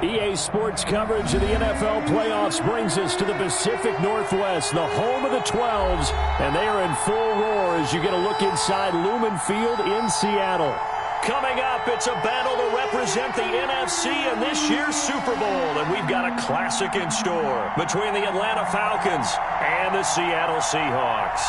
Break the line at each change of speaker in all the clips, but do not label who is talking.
EA Sports coverage of the NFL playoffs brings us to the Pacific Northwest, the home of the 12s, and they are in full roar as you get a look inside Lumen Field in Seattle. Coming up, it's a battle to represent the NFC in this year's Super Bowl, and we've got a classic in store between the Atlanta Falcons and the Seattle Seahawks.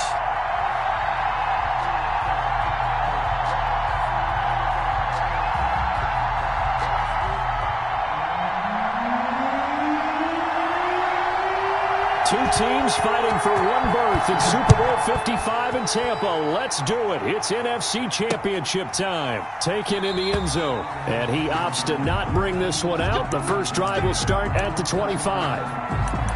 Two teams fighting for one berth in Super Bowl 55 in Tampa. Let's do it. It's NFC Championship time. Taken in the end zone. And he opts to not bring this one out. The first drive will start at the 25.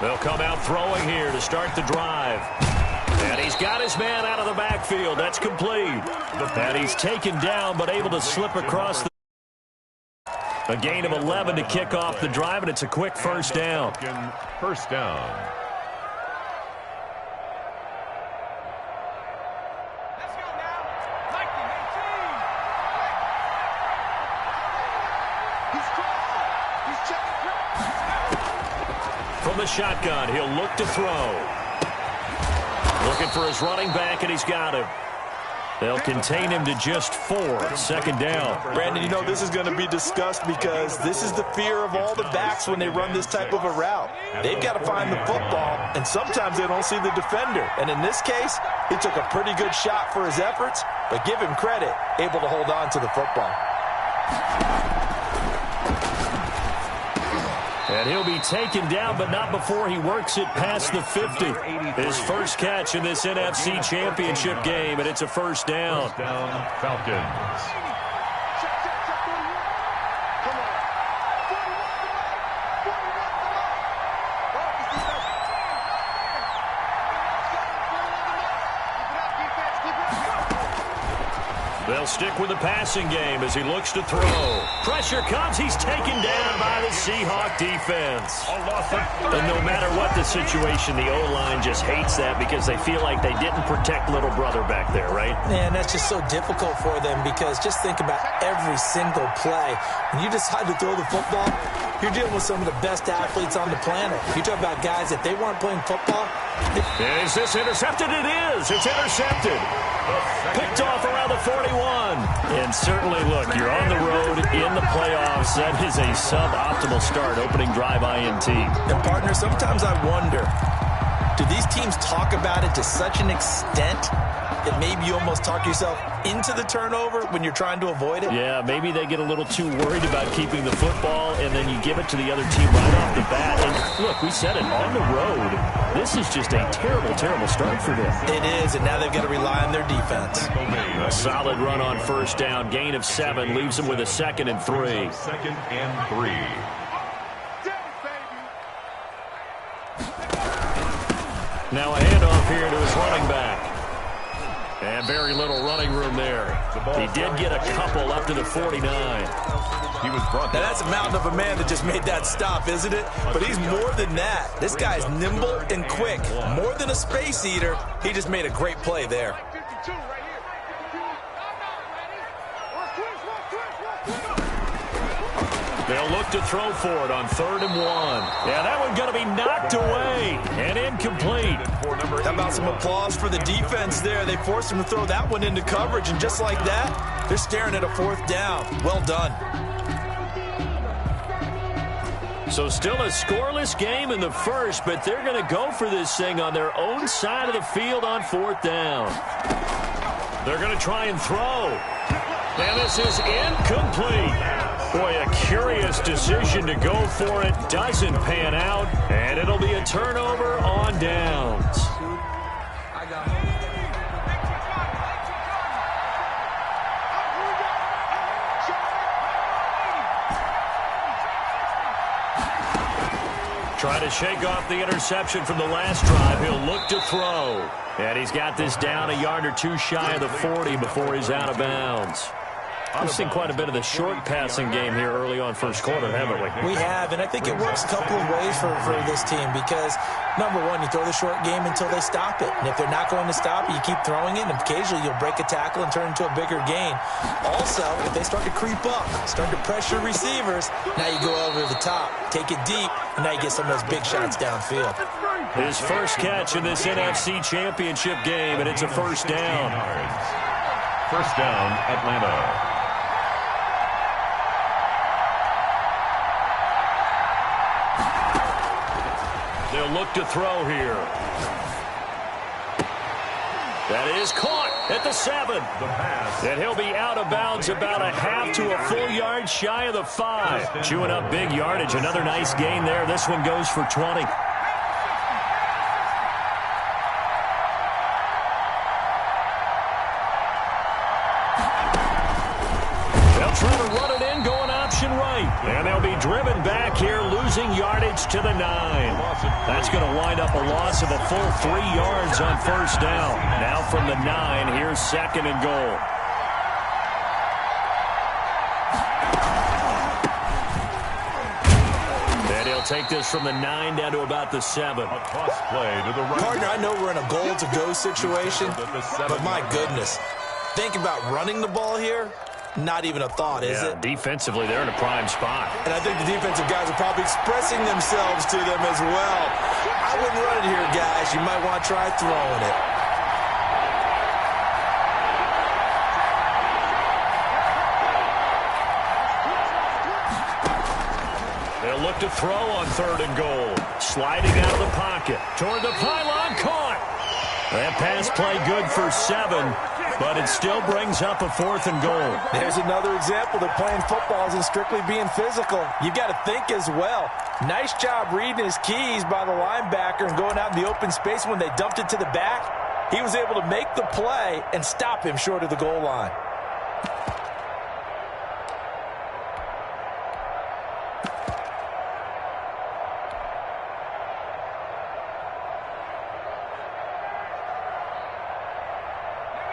They'll come out throwing here to start the drive. And he's got his man out of the backfield. That's complete. And he's taken down but able to slip across a gain of 11 to kick off the drive, and it's a quick first down.
First down.
From the shotgun, he'll look to throw. Looking for his running back, and he's got him. They'll contain him to just 4. Second down.
Brandon, you know this is going to be discussed because this is the fear of all the backs when they run this type of a route. They've got to find the football, and sometimes they don't see the defender. And in this case, he took a pretty good shot for his efforts, but give him credit, able to hold on to the football.
And he'll be taken down, but not before he works it past the 50. His first catch in this NFC Championship game, and it's a first down.
First down, Falcons.
They'll stick with the passing game as he looks to throw. Pressure comes. He's taken down by the Seahawk defense. And no matter what the situation, the O-line just hates that because they feel like they didn't protect little brother back there, right?
Man, that's just so difficult for them because just think about every single play. When you decide to throw the football, you're dealing with some of the best athletes on the planet. You talk about guys, if they weren't playing football.
Is this intercepted? It is. It's intercepted. Picked off around the 41. And certainly, look, you're on the road in the playoffs. That is a suboptimal start, opening drive INT.
And, partner, sometimes I wonder, do these teams talk about it to such an extent that maybe you almost talk yourself into the turnover when you're trying to avoid it?
Yeah, maybe they get a little too worried about keeping the football, and then you give it to the other team right off the bat. And, look, we said it, on the road, this is just a terrible, terrible start for them.
It is, and now they've got to rely on their defense.
A solid run on first down. Gain of 7 leaves them with a 2nd and 3.
Second and 3.
Now a handoff here to his running back. And very little running room there. He did get a couple up to the 49.
He was brought
now that's a mountain of a man that just made that stop, isn't it? But he's more than that. This guy's nimble and quick. More than a space eater, he just made a great play there.
They'll look to throw for it on 3rd and 1. Yeah, that one's going to be knocked away and incomplete.
How about some applause for the defense there? They forced him to throw that one into coverage, and just like that, they're staring at a 4th down. Well done.
So still a scoreless game in the first, but they're going to go for this thing on their own side of the field on 4th down. They're going to try and throw. And this is incomplete. Boy, a curious decision to go for it. Doesn't pan out, and it'll be a turnover on downs. Trying to shake off the interception from the last drive. He'll look to throw. And he's got this down a yard or two shy of the 40 before he's out of bounds. We've seen quite a bit of the short passing game here early on first quarter, haven't we?
We have, and I think it works a couple of ways for this team because, number one, you throw the short game until they stop it. And if they're not going to stop it, you keep throwing it, and occasionally you'll break a tackle and turn into a bigger gain. Also, if they start to creep up, start to pressure receivers, now you go over the top, take it deep, and now you get some of those big shots downfield.
His first catch in this NFC Championship game, and it's a first down.
First down, Atlanta.
They'll look to throw here. That is caught at the 7. And he'll be out of bounds about a half to a full yard shy of the 5. Chewing up big yardage. Another nice gain there. This one goes for 20. They'll try to run it in, going option right. And they'll be driven back here, losing yardage to the 9. That's going to wind up a loss of a full 3 yards on first down. Now from the 9, here's second and goal. And he'll take this from the 9 down to about the 7.
A toss play to the right.
Partner, I know we're in a goal-to-go situation, but my goodness, think about running the ball here. Not even a thought, is it?
Defensively, they're in a prime spot.
And I think the defensive guys are probably expressing themselves to them as well. I wouldn't run it here, guys. You might want to try throwing it.
They'll look to throw on third and goal. Sliding out of the pocket. Toward the pylon, caught. That pass play good for 7. But it still brings up a 4th and goal.
There's another example that playing football isn't strictly being physical. You've got to think as well. Nice job reading his keys by the linebacker and going out in the open space when they dumped it to the back. He was able to make the play and stop him short of the goal line.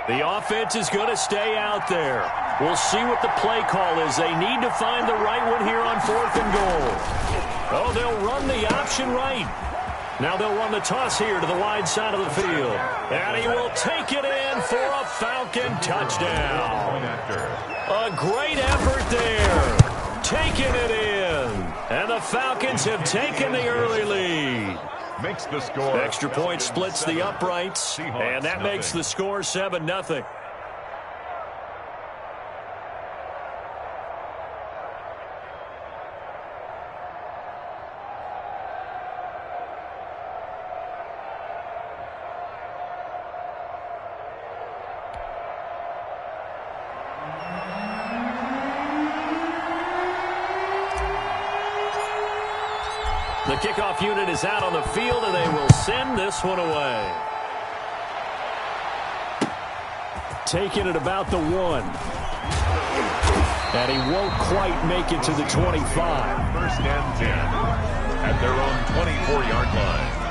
The offense is going to stay out there. We'll see what the play call is. They need to find the right one here on 4th and goal. Oh, they'll run the option right. Now they'll run the toss here to the wide side of the field. And he will take it in for a Falcon touchdown. A great effort there. Taking it in. And the Falcons have taken the early lead.
Makes the score.
Extra point splits the uprights, and that makes the score 7-0. The kickoff unit is out on the field, and they will send this one away. Taking it about the 1. And he won't quite make it to the 25.
First and 10 at their own 24-yard line.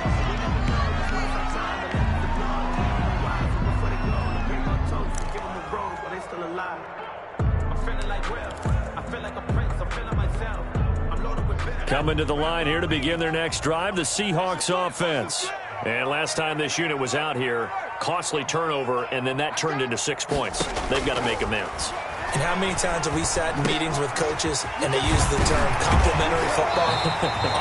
Coming to the line here to begin their next drive, the Seahawks offense. And last time this unit was out here, costly turnover, and then that turned into 6 points. They've got to make amends.
And how many times have we sat in meetings with coaches and they use the term complementary football?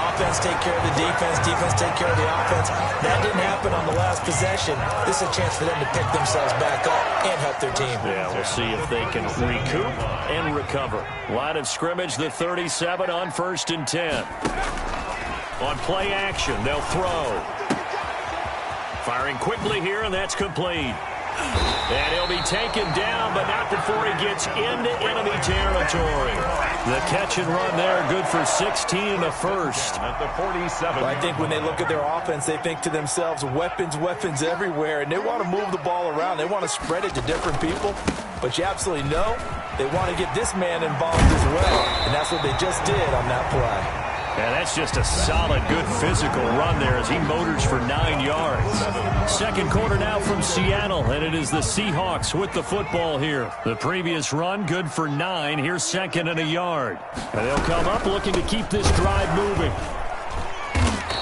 Offense take care of the defense, defense take care of the offense. That didn't happen on the last possession. This is a chance for them to pick themselves back up and help their team.
Yeah, we'll see if they can recoup and recover. Line of scrimmage, the 37 on 1st and 10. On play action, they'll throw. Firing quickly here, and that's complete. And he'll be taken down, but not before he gets into enemy territory. The catch and run there, good for 16 and a first.
At the 47.
Well, I think when they look at their offense, they think to themselves, weapons, weapons everywhere, and they want to move the ball around. They want to spread it to different people, but you absolutely know they want to get this man involved as well, and that's what they just did on that play.
And that's just a solid, good physical run there as he motors for 9 yards. Second quarter now from Seattle, and it is the Seahawks with the football here. The previous run, good for 9. Here's second and a yard. And they'll come up looking to keep this drive moving.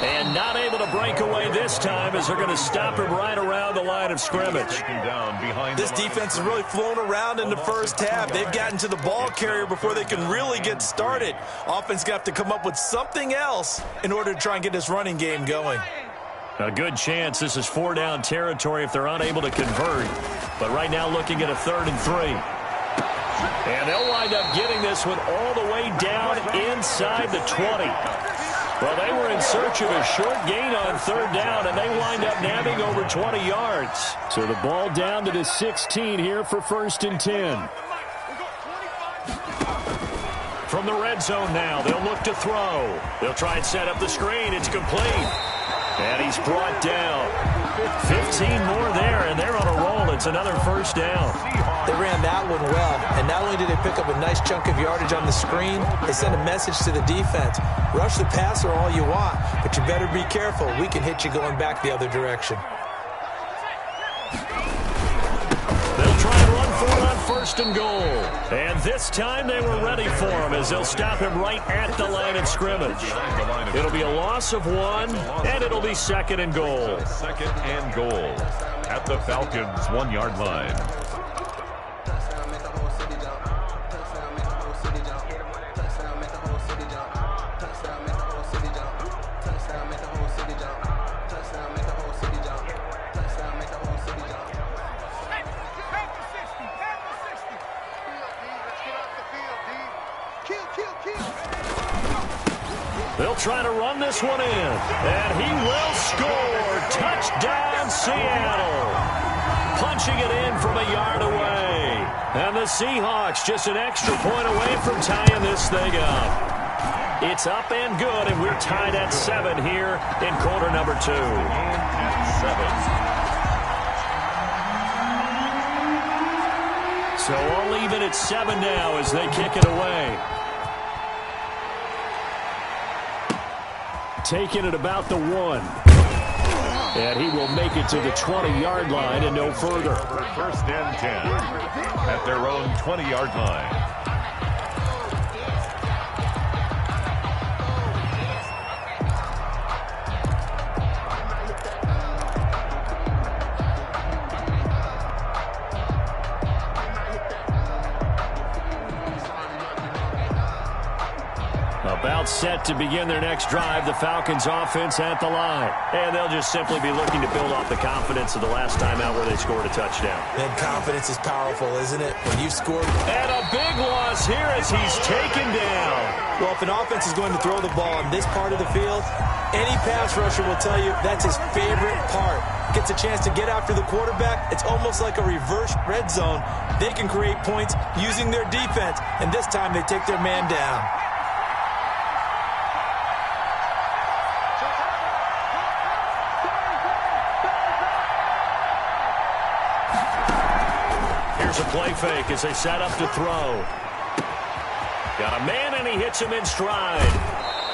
And not able to break away this time as they're going to stop him right around the line of scrimmage.
This defense has really flown around in the first half. They've gotten to the ball carrier before they can really get started. Offense got to come up with something else in order to try and get this running game going.
A good chance this is 4-down territory if they're unable to convert. But right now looking at a 3rd and 3. And they'll wind up getting this one all the way down inside the 20. Well, they were in search of a short gain on 3rd down, and they wind up nabbing over 20 yards. So the ball down to the 16 here for 1st and 10. From the red zone now, they'll look to throw. They'll try and set up the screen. It's complete. And he's brought down. 15 more there, and they're on a roll. It's another 1st down.
They ran that one well, and not only did they pick up a nice chunk of yardage on the screen, they sent a message to the defense. Rush the passer all you want, but you better be careful. We can hit you going back the other direction.
They'll try and run for it on 1st and goal. And this time they were ready for him as they'll stop him right at the line of scrimmage. It'll be a loss of 1, and it'll be 2nd and goal.
2nd and goal at the Falcons' 1-yard line.
They'll try to run this one in, and he will score. Touchdown, Seattle. Punching it in from a yard away. And the Seahawks just an extra point away from tying this thing up. It's up and good, and we're tied at 7 here in quarter number 2. 7. So all even at 7 now as they kick it away. Taking it about the 1. And he will make it to the 20-yard line and no further.
1st and 10 at their own 20-yard line.
About set to begin their next drive, the Falcons offense at the line. And they'll just simply be looking to build off the confidence of the last time out where they scored a touchdown.
And confidence is powerful, isn't it? When you've scored.
And a big loss here as he's taken down.
Well, if an offense is going to throw the ball on this part of the field, any pass rusher will tell you that's his favorite part. Gets a chance to get after the quarterback. It's almost like a reverse red zone. They can create points using their defense, and this time they take their man down.
Here's a play fake as they set up to throw. Got a man, and he hits him in stride.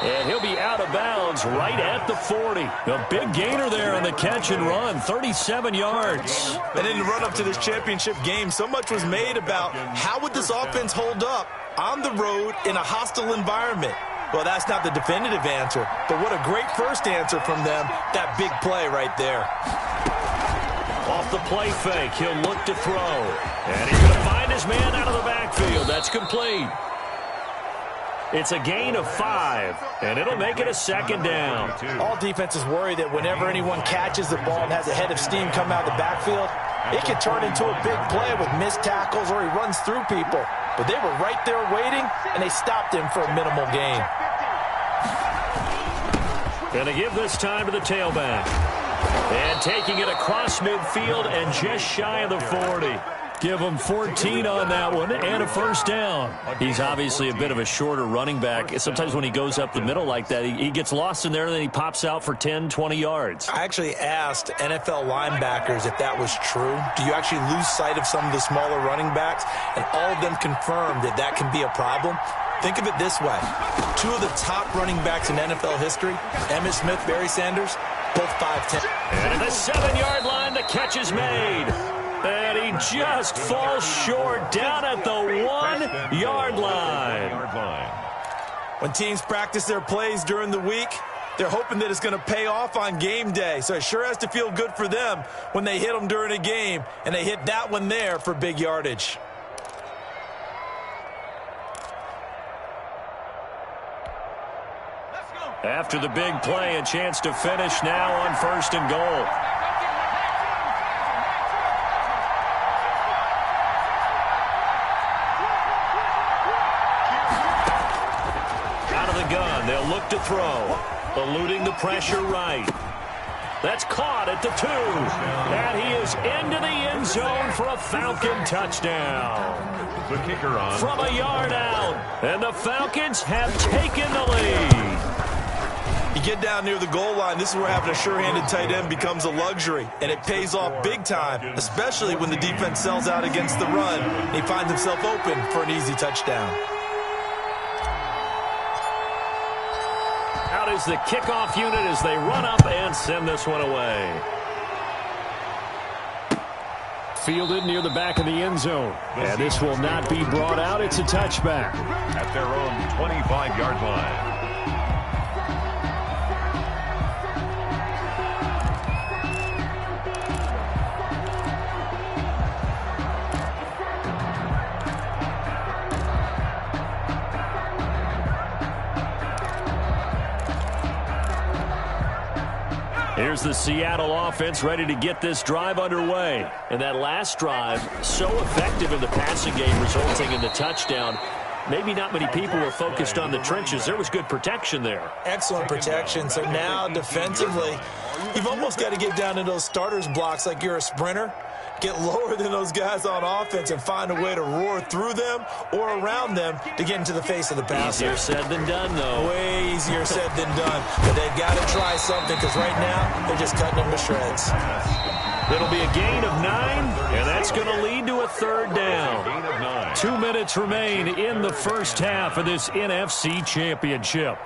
And he'll be out of bounds right at the 40. A big gainer there on the catch and run, 37 yards.
And in the run-up to this championship game, so much was made about how would this offense hold up on the road in a hostile environment. Well, that's not the definitive answer, but what a great first answer from them, that big play right there.
Off the play fake, he'll look to throw. And he's going to find his man out of the backfield. That's complete. It's a gain of 5, and it'll make it a 2nd down.
All defenses worry that whenever anyone catches the ball and has a head of steam come out of the backfield, it can turn into a big play with missed tackles or he runs through people. But they were right there waiting, and they stopped him for a minimal gain.
Going to give this time to the tailback. And taking it across midfield and just shy of the 40. Give him 14 on that one and a 1st down. He's obviously a bit of a shorter running back. Sometimes when he goes up the middle like that, he gets lost in there and then he pops out for 10, 20 yards.
I actually asked NFL linebackers if that was true. Do you actually lose sight of some of the smaller running backs? And all of them confirmed that that can be a problem. Think of it this way. Two of the top running backs in NFL history, Emmitt Smith, Barry Sanders, both 5'10".
And at the 7-yard line, the catch is made. And he just falls short down at the 1-yard line.
When teams practice their plays during the week, they're hoping that it's going to pay off on game day. So it sure has to feel good for them when they hit them during a game, and they hit that one there for big yardage.
After the big play, a chance to finish now on 1st and goal. Out of the gun, they'll look to throw. Eluding the pressure right. That's caught at the 2. And he is into the end zone for a Falcon touchdown.
The kicker on.
From a yard out. And the Falcons have taken the lead.
You get down near the goal line, this is where having a sure-handed tight end becomes a luxury, and it pays off big time, especially when the defense sells out against the run, and he finds himself open for an easy touchdown.
Out is the kickoff unit as they run up and send this one away. Fielded near the back of the end zone. And this will not be brought out. It's a touchback.
At their own 25-yard line.
Here's the Seattle offense ready to get this drive underway. And that last drive, so effective in the passing game, resulting in the touchdown. Maybe not many people were focused on the trenches. There was good protection there.
Excellent protection. So now defensively, you've almost got to get down to those starters blocks like you're a sprinter. Get lower than those guys on offense and find a way to roar through them or around them to get into the face of the passer.
Easier said than done, though.
Way easier said than done. But they've got to try something because right now they're just cutting them to shreds.
It'll be a gain of 9, and that's going to lead to a 3rd down. 2 minutes remain in the first half of this NFC Championship.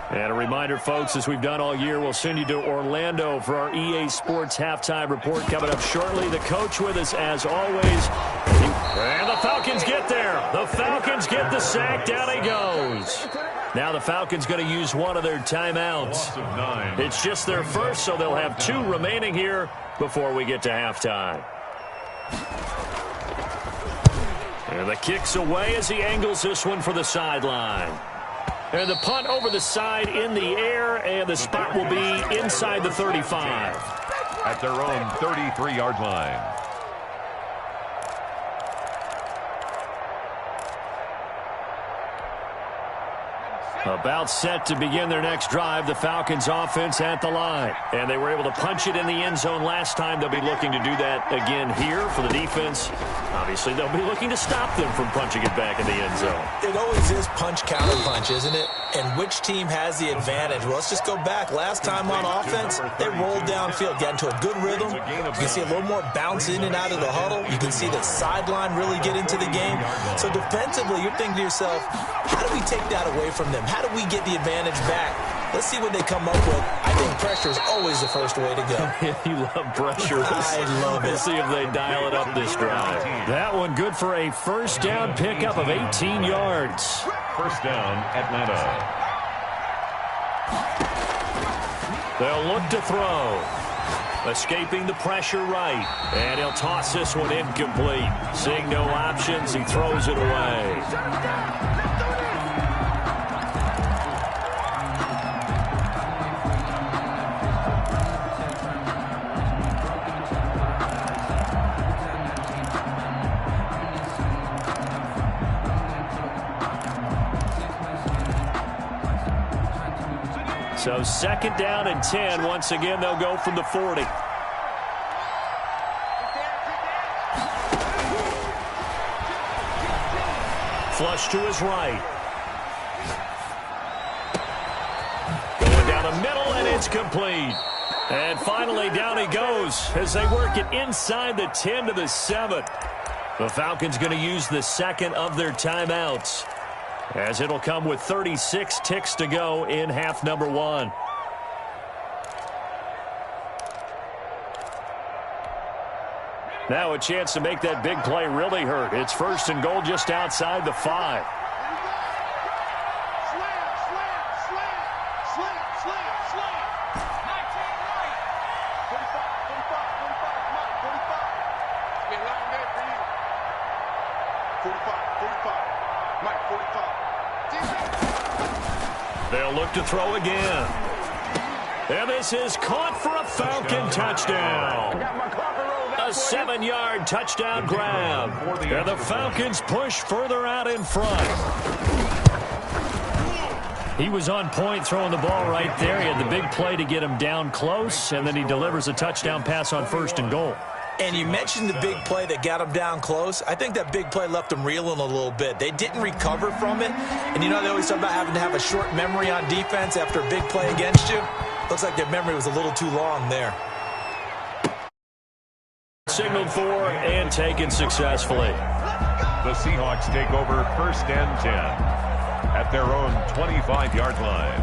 And a reminder, folks, as we've done all year, we'll send you to Orlando for our EA Sports halftime report coming up shortly. The coach with us, as always. And the Falcons get there. The Falcons get the sack. Down he goes. Now the Falcons going to use one of their timeouts. It's just their first, so they'll have 2 remaining here before we get to halftime. And the kick's away as he angles this one for the sideline. And the punt over the side in the air, and the spot will be inside the 35.
At their own 33-yard line.
About set to begin their next drive, the Falcons offense at the line. And they were able to punch it in the end zone last time. They'll be looking to do that again here for the defense. Obviously, they'll be looking to stop them from punching it back in the end zone.
It always is punch-counter-punch, isn't it? And which team has the advantage? Well, let's just go back. Last time on offense, they rolled downfield, got into a good rhythm. You can see a little more bounce in and out of the huddle. You can see the sideline really get into the game. So defensively, you're thinking to yourself, how do we take that away from them? How do we get the advantage back? Let's see what they come up with. I think pressure is always the first way to go.
You love pressure.
I love it.
We'll see if they dial it up this drive. That one good for a first down pickup of 18 yards.
First down, Atlanta.
They'll look to throw. Escaping the pressure right. And he'll toss this one incomplete. Seeing no options, he throws it away. So second down and 10. Once again, they'll go from the 40. Flush to his right. Going down the middle, and it's complete. And finally, down he goes as they work it inside the 10 to the 7. The Falcons going to use the second of their timeouts, as it'll come with 36 ticks to go in half number 1. Now a chance to make that big play really hurt. It's 1st and goal just outside the 5. They'll look to throw again. And this is caught for a Falcon touchdown. A 7-yard touchdown grab. And the Falcons push further out in front. He was on point throwing the ball right there. He had the big play to get him down close, and then he delivers a touchdown pass on 1st and goal.
And you mentioned the big play that got him down close. I think that big play left him reeling a little bit. They didn't recover from it. And you know they always talk about having to have a short memory on defense after a big play against you. Looks like their memory was a little too long there.
Signaled for and taken successfully.
The Seahawks take over 1st and 10 at their own 25-yard line.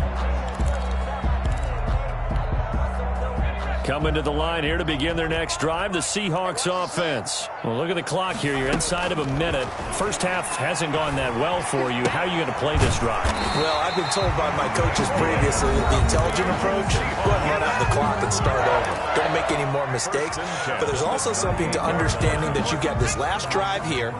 Coming to the line here to begin their next drive, the Seahawks offense. Well, look at the clock here. You're inside of a minute. First half hasn't gone that well for you. How are you going to play this drive?
Well, I've been told by my coaches previously the intelligent approach, go ahead and run out the clock and start over. Don't make any more mistakes. But there's also something to understanding that you got this last drive here.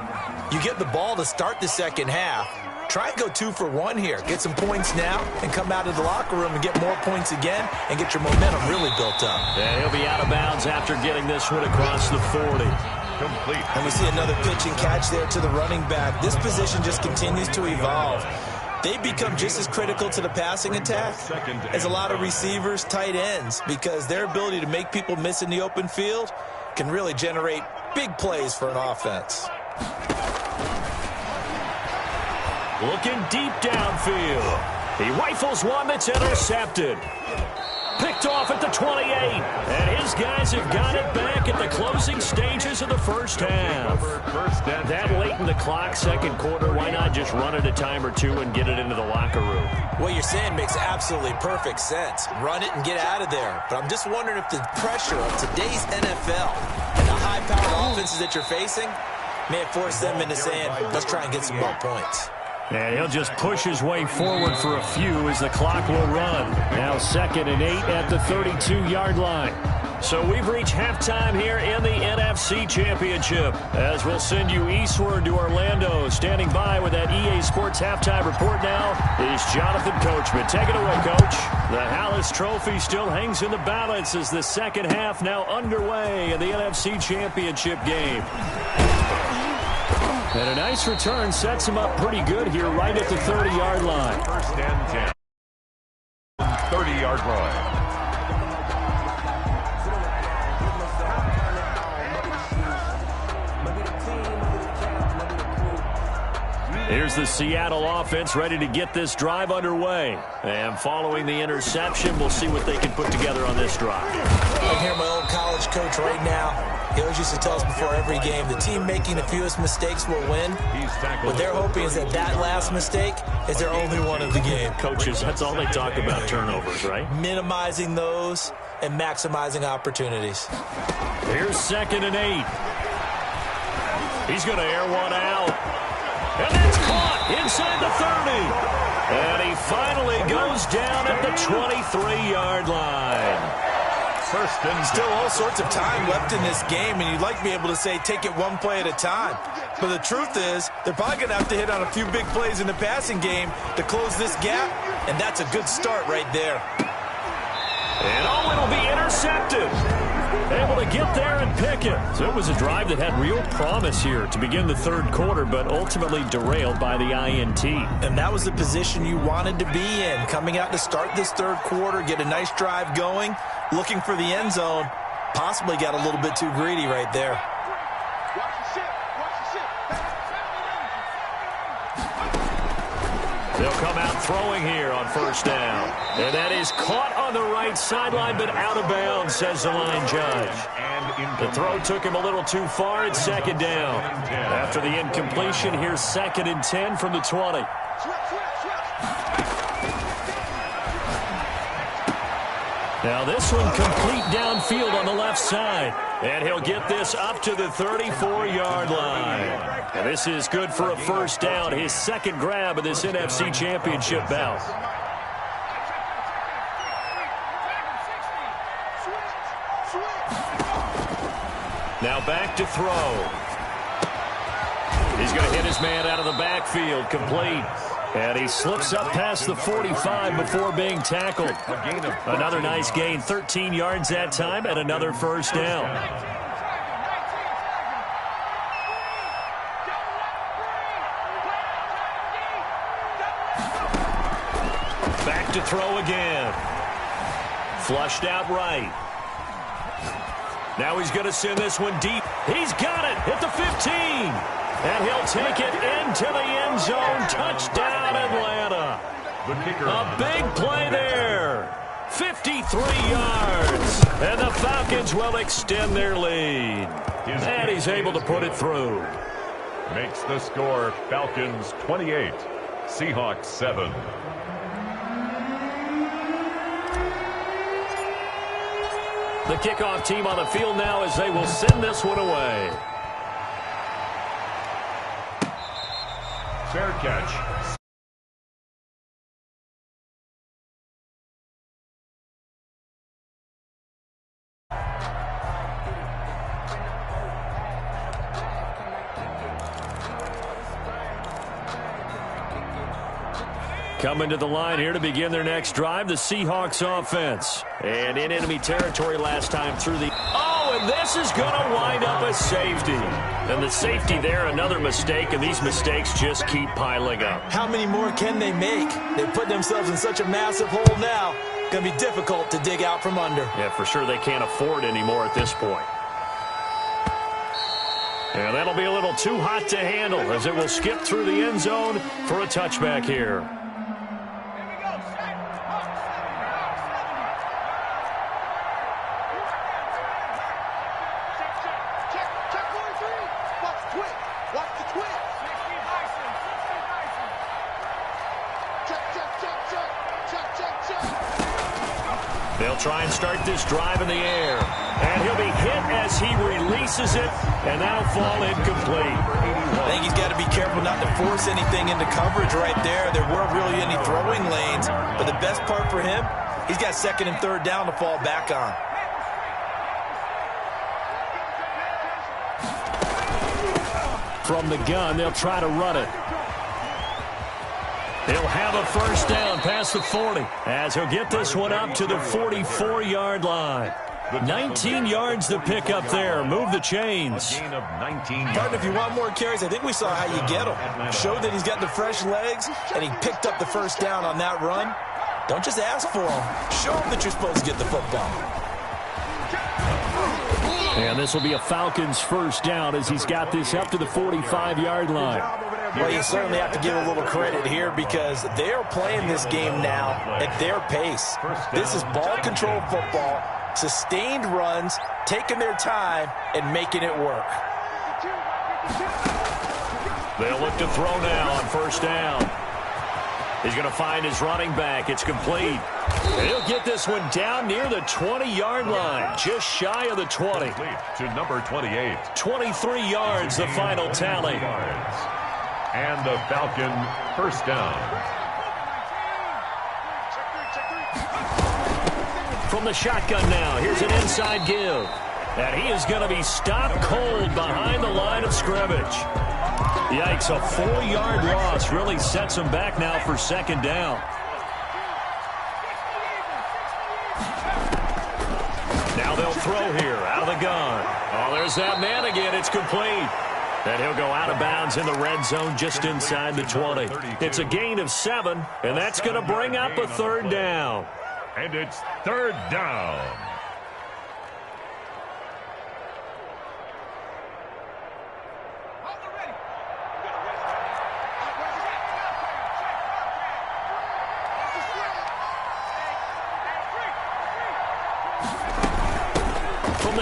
You get the ball to start the second half. Try and go 2 for 1 here. Get some points now and come out of the locker room and get more points again and get your momentum really built up.
And he'll be out of bounds after getting this one across the 40.
Complete.
And we see another pitch and catch there to the running back. This position just continues to evolve. They become just as critical to the passing attack as a lot of receivers, tight ends, because their ability to make people miss in the open field can really generate big plays for an offense.
Looking deep downfield. He rifles one that's intercepted. Picked off at the 28. And his guys have got it back at the closing stages of the first half. That late in the clock, second quarter, why not just run it a time or two and get it into the locker room?
What you're saying makes absolutely perfect sense. Run it and get out of there. But I'm just wondering if the pressure of today's NFL and the high-powered offenses that you're facing may have forced them into saying, let's try and get some more points.
And he'll just push his way forward for a few as the clock will run. Now 2nd and 8 at the 32-yard line. So we've reached halftime here in the NFC Championship, as we'll send you eastward to Orlando. Standing by with that EA Sports halftime report now is Jonathan Coachman. Take it away, Coach. The Hallis Trophy still hangs in the balance as the second half now underway in the NFC Championship game. And a nice return sets him up pretty good here right at the 30-yard line.
1st and 10. 30-yard line.
Here's the Seattle offense ready to get this drive underway. And following the interception, we'll see what they can put together on this drive.
I hear my old college coach right now. He always used to tell us before every game, the team making the fewest mistakes will win. What they're hoping is that that last mistake is their only one of the game.
Coaches, that's all they talk about, turnovers, right?
Minimizing those and maximizing opportunities.
Here's 2nd and 8. He's going to air one out. And that's caught inside the 30. And he finally goes down at the 23-yard line.
Still all sorts of time left in this game, and you'd like to be able to say take it one play at a time. But the truth is, they're probably going to have to hit on a few big plays in the passing game to close this gap, and that's a good start right there.
And it'll be intercepted. Able to get there and pick it. So it was a drive that had real promise here to begin the third quarter, but ultimately derailed by the INT.
And that was the position you wanted to be in, coming out to start this third quarter, get a nice drive going, looking for the end zone. Possibly got a little bit too greedy right there.
They'll come out throwing here on first down. And that is caught on the right sideline, but out of bounds, says the line judge. The throw took him a little too far. It's second down. After the incompletion, here's 2nd and 10 from the 20. Now this one complete downfield on the left side. And he'll get this up to the 34-yard line. And this is good for a first down, his 2nd grab of this NFC Championship bout. Now back to throw. He's going to hit his man out of the backfield, complete. And he slips up past the 45 before being tackled. Another nice gain, 13 yards that time, and another first down. Back to throw again. Flushed out right. Now he's going to send this one deep. He's got it at the 15. And he'll take it into the end zone. Touchdown, Atlanta. A big play there. 53 yards. And the Falcons will extend their lead. And he's able to put it through.
Makes the score Falcons 28, Seahawks 7.
The kickoff team on the field now as they will send this one away.
Fair catch.
Coming to the line here to begin their next drive, the Seahawks offense. And in enemy territory last time through the... Oh, and this is going to wind up a safety. And the safety there, another mistake, and these mistakes just keep piling up.
How many more can they make? They put themselves in such a massive hole now. Going to be difficult to dig out from under.
Yeah, for sure they can't afford anymore at this point. And that'll be a little too hot to handle as it will skip through the end zone for a touchback here. They'll try and start this drive in the air. And he'll be hit as he releases it, and that'll fall incomplete.
I think he's got to be careful not to force anything into coverage right there. There weren't really any throwing lanes. But the best part for him, he's got 2nd and 3rd down to fall back on.
From the gun, they'll try to run it. He'll have a first down past the 40 as he'll get this one up to the 44-yard line. 19 yards to pick up there. Move the chains.
Partner, if you want more carries, I think we saw how you get them. Showed that he's got the fresh legs, and he picked up the first down on that run. Don't just ask for them. Show them that you're supposed to get the football.
And this will be a Falcons first down as he's got this up to the 45-yard line.
Well, you certainly have to give a little credit here because they're playing this game now at their pace. This is ball control football, sustained runs, taking their time, and making it work.
They'll look to throw now on first down. He's going to find his running back. It's complete. And he'll get this one down near the 20-yard line, just shy of the 20.
To number 28.
23 yards, the final tally.
And the Falcon first down.
From the shotgun now, here's an inside give. And he is going to be stopped cold behind the line of scrimmage. Yikes, a 4-yard loss really sets him back now for second down. Now they'll throw here out of the gun. Oh, there's that man again. It's complete. And he'll go out of bounds in the red zone just inside the 20. It's a gain of 7, and that's going to bring up a third down.
And it's third down.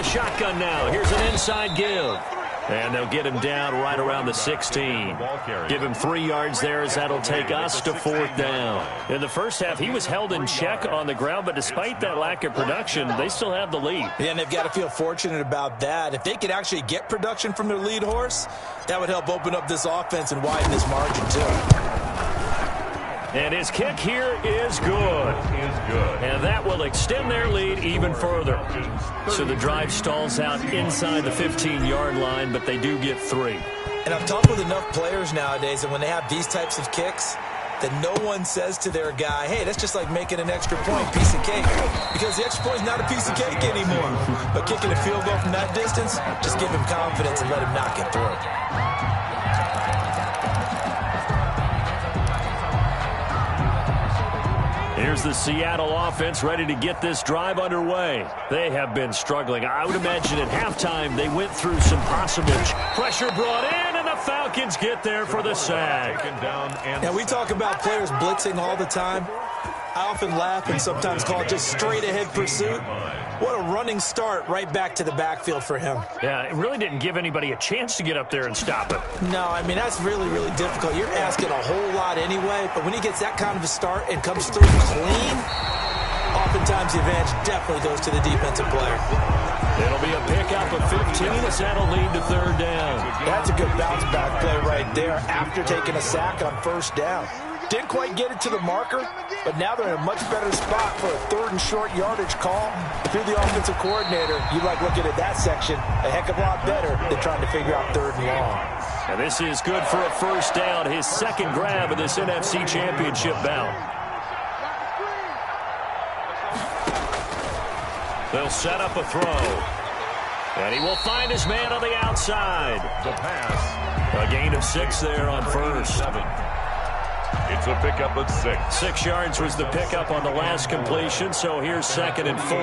the shotgun now. Here's an inside give. And they'll get him down right around the 16. Give him 3 yards there as that'll take us to 4th down. In the first half, he was held in check on the ground, but despite that lack of production, they still have the lead.
Yeah, and they've got to feel fortunate about that. If they could actually get production from their lead horse, that would help open up this offense and widen this margin too.
And his kick here is good. And that will extend their lead even further. So the drive stalls out inside the 15-yard line, but they do get 3.
And I've talked with enough players nowadays that when they have these types of kicks, that no one says to their guy, hey, that's just like making an extra point, piece of cake. Because the extra point is not a piece of cake anymore. But kicking a field goal from that distance, just give him confidence and let him knock it through.
Here's the Seattle offense ready to get this drive underway. They have been struggling. I would imagine at halftime they went through some possible pressure brought in, and the Falcons get there for the sack.
Now, we talk about players blitzing all the time. I often laugh and sometimes call it just straight-ahead pursuit. What a running start right back to the backfield for him.
Yeah, it really didn't give anybody a chance to get up there and stop it.
No, I mean, that's really, really difficult. You're asking a whole lot anyway, but when he gets that kind of a start and comes through clean, oftentimes the advantage definitely goes to the defensive player.
It'll be a pickup of 15 as that'll lead to 3rd down.
That's a good bounce-back play right there after taking a sack on 1st down. Didn't quite get it to the marker, but now they're in a much better spot for a 3rd and short yardage call. If you're the offensive coordinator, you like looking at that section a heck of a lot better than trying to figure out 3rd and long.
And this is good for a 1st down, his 2nd grab of this NFC Championship bout. They'll set up a throw. And he will find his man on the outside.
The pass.
A gain of 6 there on 1st.
It's a pickup of 6.
6 yards was the pickup on the last completion, so here's 2nd and 4.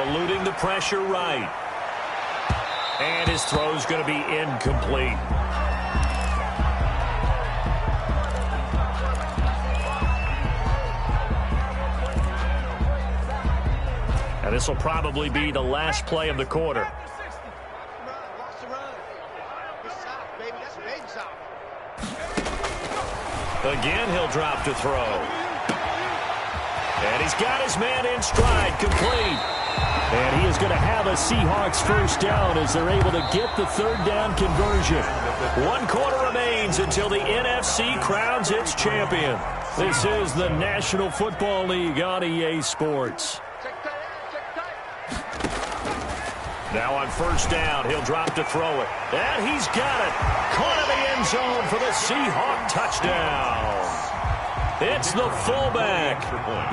Eluding the pressure right. And his throw's going to be incomplete. And this will probably be the last play of the quarter. Again, he'll drop to throw. And he's got his man in stride, complete. And he is going to have a Seahawks 1st down as they're able to get the 3rd down conversion. 1 quarter remains until the NFC crowns its champion. This is the National Football League on EA Sports. Now on 1st down, he'll drop to throw it. And he's got it. Caught in the end zone for the Seahawk touchdown. It's the fullback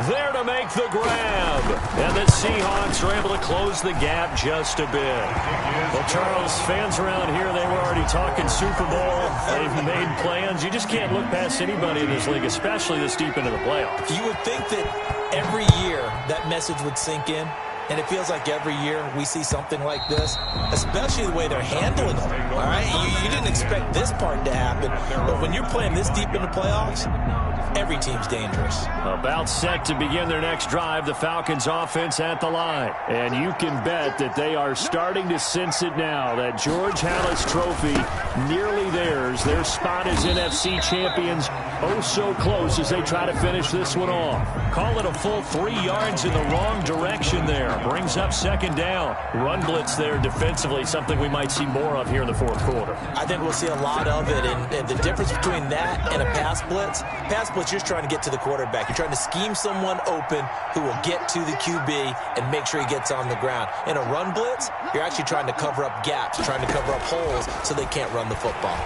there to make the grab. And the Seahawks are able to close the gap just a bit. Well, Charles, fans around here, they were already talking Super Bowl. They've made plans. You just can't look past anybody in this league, especially this deep into the playoffs.
You would think that every year that message would sink in. And it feels like every year we see something like this, especially the way they're handling them. All right, you didn't expect this part to happen, but when you're playing this deep in the playoffs, every team's dangerous.
About set to begin their next drive, the Falcons offense at the line. And you can bet that they are starting to sense it now. That George Halas trophy nearly theirs. Their spot as NFC champions oh so close as they try to finish this one off. Call it a full 3 yards in the wrong direction there. Brings up 2nd down. Run blitz there defensively, something we might see more of here in the 4th quarter.
I think we'll see a lot of it, and the difference between that and a pass blitz, you're just trying to get to the quarterback. You're trying to scheme someone open who will get to the QB and make sure he gets on the ground. In a run blitz, you're actually trying to cover up gaps, trying to cover up holes so they can't run the football.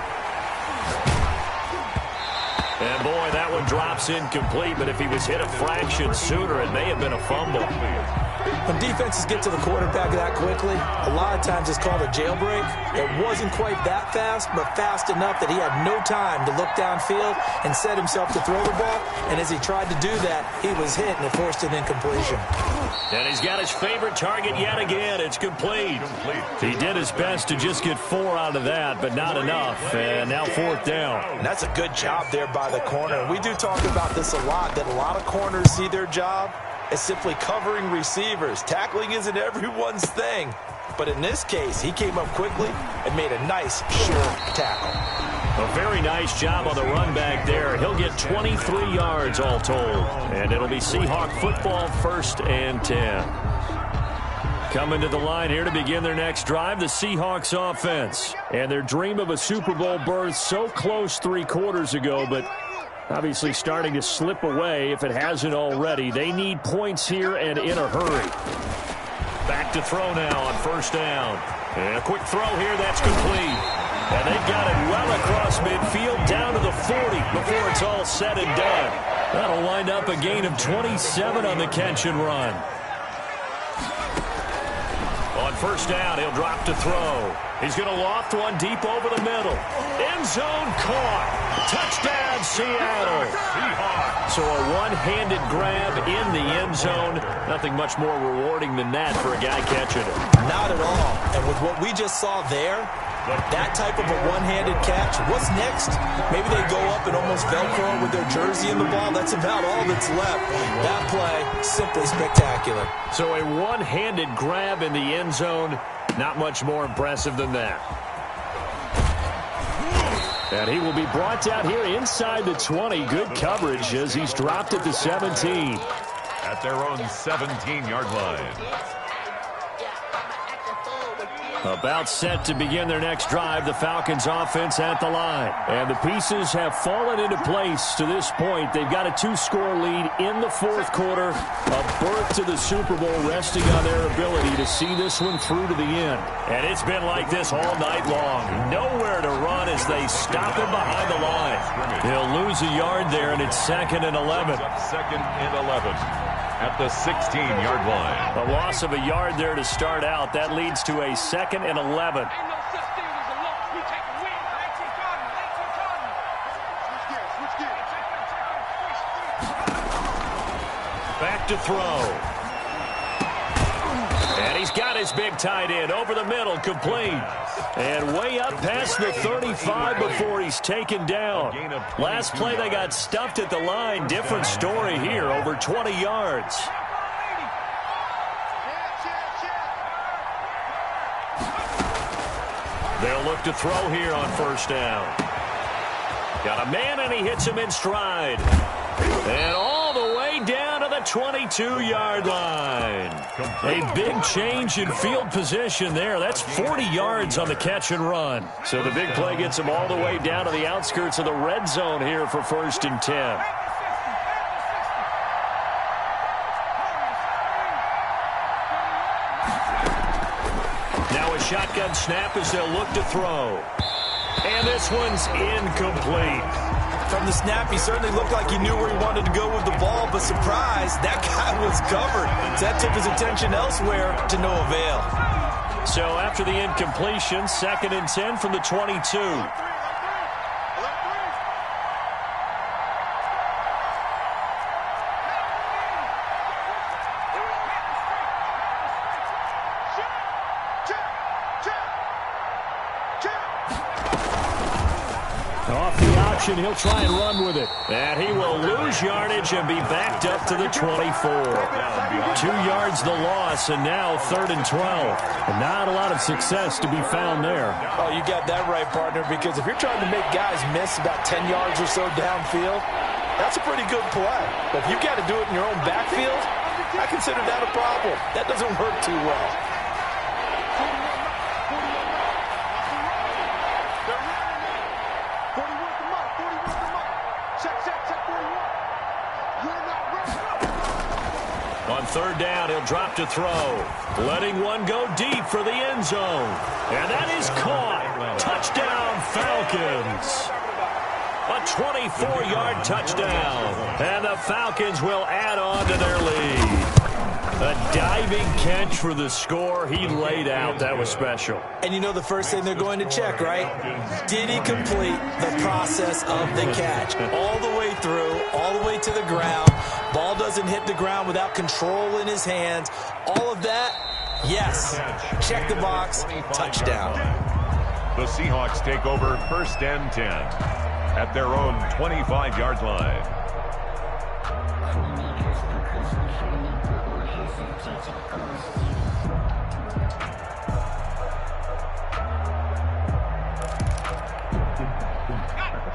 And boy, that one drops incomplete, but if he was hit a fraction sooner, it may have been a fumble.
When defenses get to the quarterback that quickly, a lot of times it's called a jailbreak. It wasn't quite that fast, but fast enough that he had no time to look downfield and set himself to throw the ball. And as he tried to do that, he was hit, and it forced an incompletion.
And he's got his favorite target yet again. It's complete. He did his best to just get 4 out of that, but not enough. And now 4th down.
And that's a good job there by the corner. We do talk about this a lot, that a lot of corners see their job as simply covering receivers. Tackling isn't everyone's thing. But in this case, he came up quickly and made a nice, sure tackle.
A very nice job on the run back there. He'll get 23 yards all told. And it'll be Seahawk football, 1st and 10. Coming to the line here to begin their next drive, the Seahawks offense. And their dream of a Super Bowl berth so close 3 quarters ago, but obviously starting to slip away if it hasn't already. They need points here and in a hurry. Back to throw now on 1st down. And a quick throw here, that's complete. And they got it well across midfield down to the 40 before it's all said and done. That'll wind up a gain of 27 on the catch and run. On 1st down, he'll drop to throw. He's going to loft one deep over the middle. End zone caught. Touchdown, Seattle. So a one-handed grab in the end zone. Nothing much more rewarding than that for a guy catching it.
Not at all. And with what we just saw there, that type of a one-handed catch, what's next? Maybe they go up and almost Velcro with their jersey in the ball. That's about all that's left. That play, simply spectacular.
So a one-handed grab in the end zone, not much more impressive than that. And he will be brought down here inside the 20. Good coverage as he's dropped at the 17.
At their own 17-yard line.
About set to begin their next drive, the Falcons offense at the line. And the pieces have fallen into place to this point. They've got a 2-score lead in the 4th quarter. A berth to the Super Bowl resting on their ability to see this one through to the end. And it's been like this all night long. Nowhere to run as they stop him behind the line. He'll lose a yard there, and it's 2nd and 11.
2nd and 11. At the 16-yard line.
A loss of a yard there to start out. That leads to a 2nd and 11. Back to throw. And he's got his big tight end over the middle, complete. And way up past the 35 before he's taken down. Last play they got stuffed at the line. Different story here, over 20 yards. They'll look to throw here on 1st down. Got a man and he hits him in stride. And all the way down to the 22-yard line. A big change in field position there. That's 40 yards on the catch and run. So the big play gets him all the way down to the outskirts of the red zone here for 1st and 10. Now a shotgun snap as they'll look to throw. And this one's incomplete.
From the snap, he certainly looked like he knew where he wanted to go with the ball, but surprise, that guy was covered. So that took his attention elsewhere to no avail.
So after the incompletion, 2nd and 10 from the 22. Off the option, he'll try and run with it. And he will lose yardage and be backed up to the 24. 2 yards the loss, and now 3rd and 12. And not a lot of success to be found there.
Oh, you got that right, partner, because if you're trying to make guys miss about 10 yards or so downfield, that's a pretty good play. But if you've got to do it in your own backfield, I consider that a problem. That doesn't work too well.
On 3rd down, he'll drop to throw. Letting one go deep for the end zone. And that is caught. Touchdown, Falcons. A 24-yard touchdown. And the Falcons will add on to their lead. A diving catch for the score. He laid out. That was special.
And you know the first thing they're going to check, right? Did he complete the process of the catch? All the way through, all the way to the ground. Ball doesn't hit the ground without control in his hands. All of that, yes. Check the box, touchdown.
The Seahawks take over 1st and 10 at their own 25-yard line.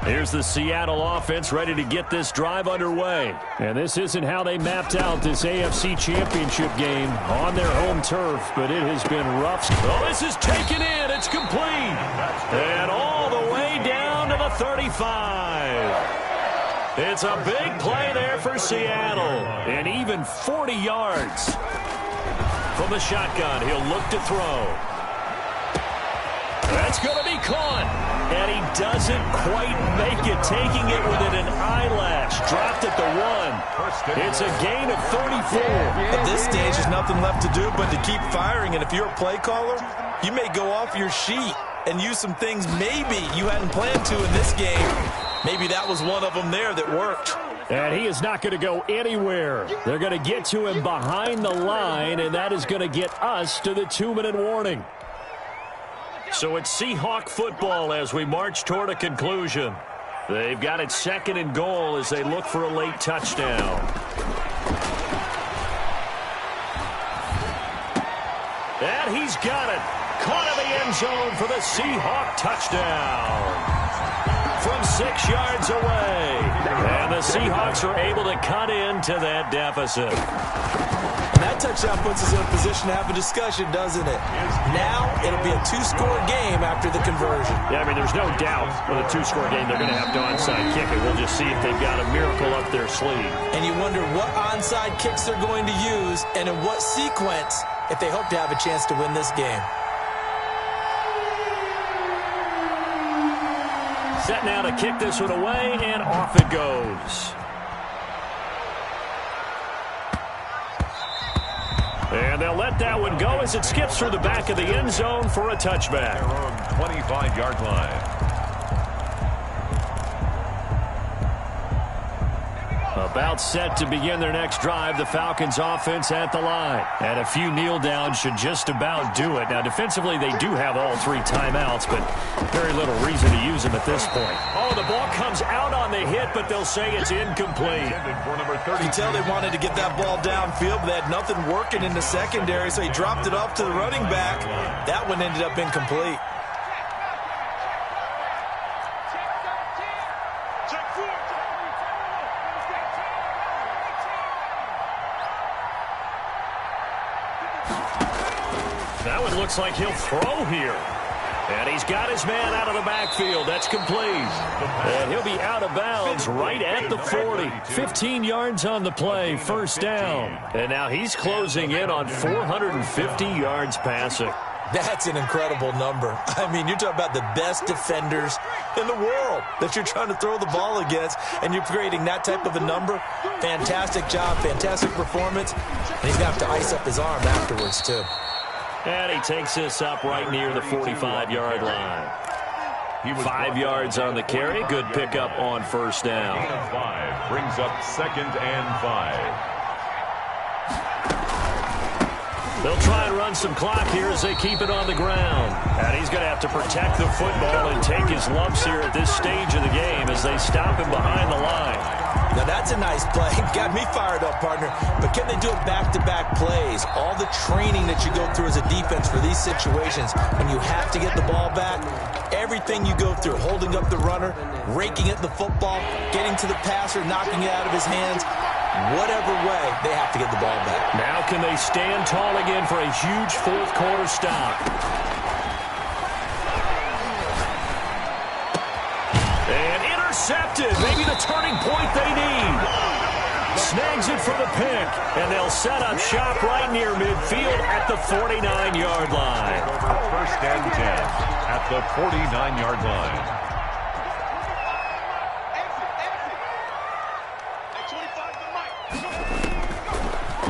Here's the Seattle offense ready to get this drive underway. And this isn't how they mapped out this AFC Championship game on their home turf, but it has been rough. Oh, this is taken in. It's complete. And all the way down to the 35. It's a big play there for Seattle. And even 40 yards. From the shotgun, he'll look to throw. That's going to be caught. And he doesn't quite make it, taking it within an eyelash. Dropped at the 1. It's a gain of 34.
At this stage, there's nothing left to do but to keep firing. And if you're a play caller, you may go off your sheet and use some things maybe you hadn't planned to in this game. Maybe that was one of them there that worked.
And he is not going to go anywhere. They're going to get to him behind the line, and that is going to get us to the 2-minute warning. So it's Seahawk football as we march toward a conclusion. They've got it 2nd and goal as they look for a late touchdown. And he's got it. Caught in the end zone for the Seahawk touchdown. From 6 yards away. And the Seahawks are able to cut into that deficit.
That touchdown puts us in a position to have a discussion, doesn't it? Now, it'll be a 2-score game after the conversion.
Yeah, I mean, there's no doubt with a 2-score game they're going to have to onside kick it. We'll just see if they've got a miracle up their sleeve.
And you wonder what onside kicks they're going to use and in what sequence if they hope to have a chance to win this game.
Set now to kick this one away, and off it goes. And they'll let that one go as it skips through the back of the end zone for a touchback.
Their own 25-yard line.
About set to begin their next drive, the Falcons offense at the line. And a few kneel downs should just about do it. Now, defensively, they do have all 3 timeouts, but very little reason to use them at this point. Oh, the ball comes out on the hit, but they'll say it's incomplete.
You can tell they wanted to get that ball downfield, but they had nothing working in the secondary, so he dropped it off to the running back. That one ended up incomplete.
That one looks like he'll throw here. And he's got his man out of the backfield. That's complete. And he'll be out of bounds right at the 40. 15 yards on the play, 1st down. And now he's closing in on 450 yards passing.
That's an incredible number. I mean, you're talking about the best defenders in the world that you're trying to throw the ball against, and you're creating that type of a number. Fantastic job, fantastic performance. And he's going to have to ice up his arm afterwards, too.
And he takes this up right near the 45-yard line. 5 yards on the carry. Good pickup on 1st down.
5 brings up 2nd and 5.
They'll try and run some clock here as they keep it on the ground. And he's going to have to protect the football and take his lumps here at this stage of the game as they stop him behind the line.
Now, that's a nice play. Got me fired up, partner. But can they do it back-to-back plays? All the training that you go through as a defense for these situations, when you have to get the ball back, everything you go through, holding up the runner, raking at the football, getting to the passer, knocking it out of his hands, whatever way, they have to get the ball back.
Now can they stand tall again for a huge 4th quarter stop? And intercepted. Maybe the turning point they need. Snags it for the pick. And they'll set up shop right near midfield at the 49-yard line.
1st and 10 at the 49-yard line.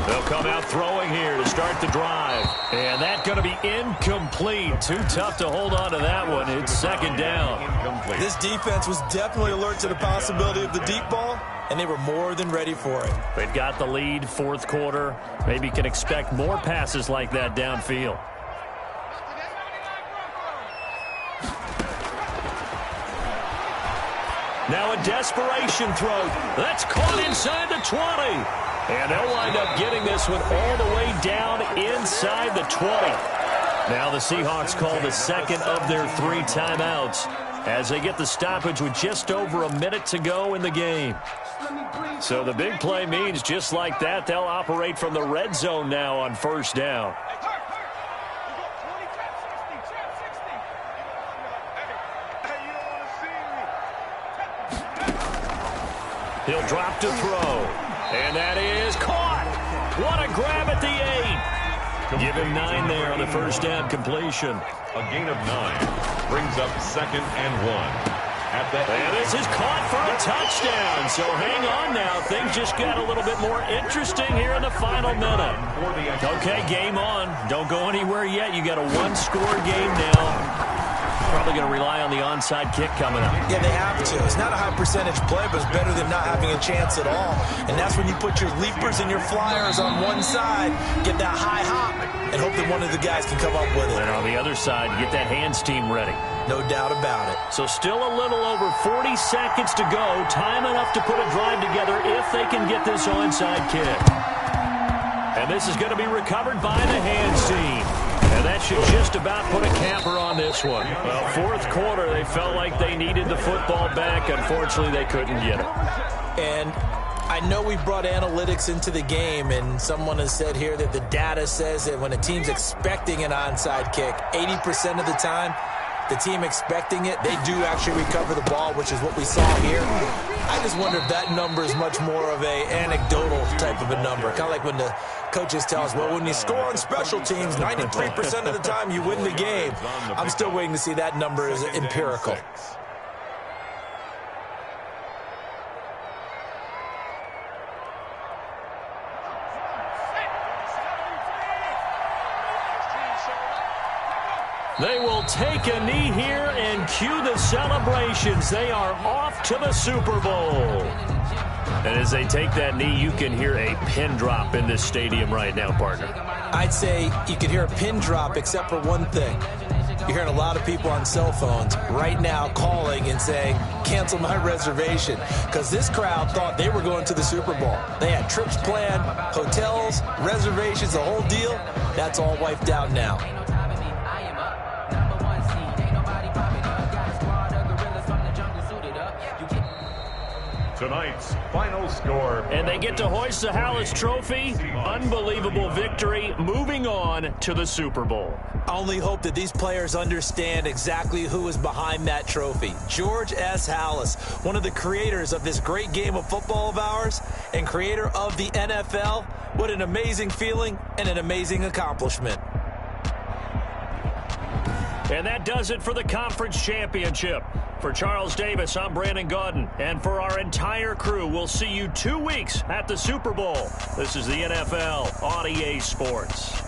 They'll come out throwing here to start the drive. And that's going to be incomplete. Too tough to hold on to that one. It's second down. Incomplete.
This defense was definitely alert to the possibility of the deep ball, and they were more than ready for it.
They've got the lead, fourth quarter. Maybe can expect more passes like that downfield. Now a desperation throw. That's caught inside the 20. And they'll wind up getting this one all the way down inside the 20. Now the Seahawks call the second of their 3 timeouts as they get the stoppage with just over a minute to go in the game. So the big play means just like that, they'll operate from the red zone now on first down. He'll drop to throw. And that is caught. What a grab at the 8. Give him 9 there on the first down completion.
A gain of 9 brings up second and 1.
And this is caught for a touchdown. So hang on now. Things just got a little bit more interesting here in the final minute. Okay, game on. Don't go anywhere yet. You got a 1-score game now. Probably going to rely on the onside kick coming up.
Yeah, they have to. It's not a high percentage play, but it's better than not having a chance at all. And that's when you put your leapers and your flyers on one side, get that high hop, and hope that one of the guys can come up with it.
And on the other side, get that hands team ready.
No doubt about it.
So still a little over 40 seconds to go. Time enough to put a drive together if they can get this onside kick. And this is going to be recovered by the hands team. And that should just about put a capper on this one. Well, fourth quarter, they felt like they needed the football back. Unfortunately, they couldn't get it.
And I know we brought analytics into the game, and someone has said here that the data says that when a team's expecting an onside kick, 80% of the time, the team expecting it, they do actually recover the ball, which is what we saw here. I just wonder if that number is much more of a anecdotal type of a number. Kind of like when the coaches tell us, well, when you score on special teams, 93% of the time you win the game. I'm still waiting to see that number is empirical.
They will take a knee here and cue the celebrations. They are off to the Super Bowl. And as they take that knee, you can hear a pin drop in this stadium right now, partner.
I'd say you can hear a pin drop except for one thing. You're hearing a lot of people on cell phones right now calling and saying, cancel my reservation, because this crowd thought they were going to the Super Bowl. They had trips planned, hotels, reservations, the whole deal. That's all wiped out now.
Tonight's final score.
And they get to hoist the Hallis Trophy. Unbelievable victory. Moving on to the Super Bowl.
I only hope that these players understand exactly who is behind that trophy. George S. Hallis, one of the creators of this great game of football of ours and creator of the NFL. What an amazing feeling and an amazing accomplishment.
And that does it for the conference championship. For Charles Davis, I'm Brandon Gaudin. And for our entire crew, we'll see you 2 weeks at the Super Bowl. This is the NFL on EA Sports.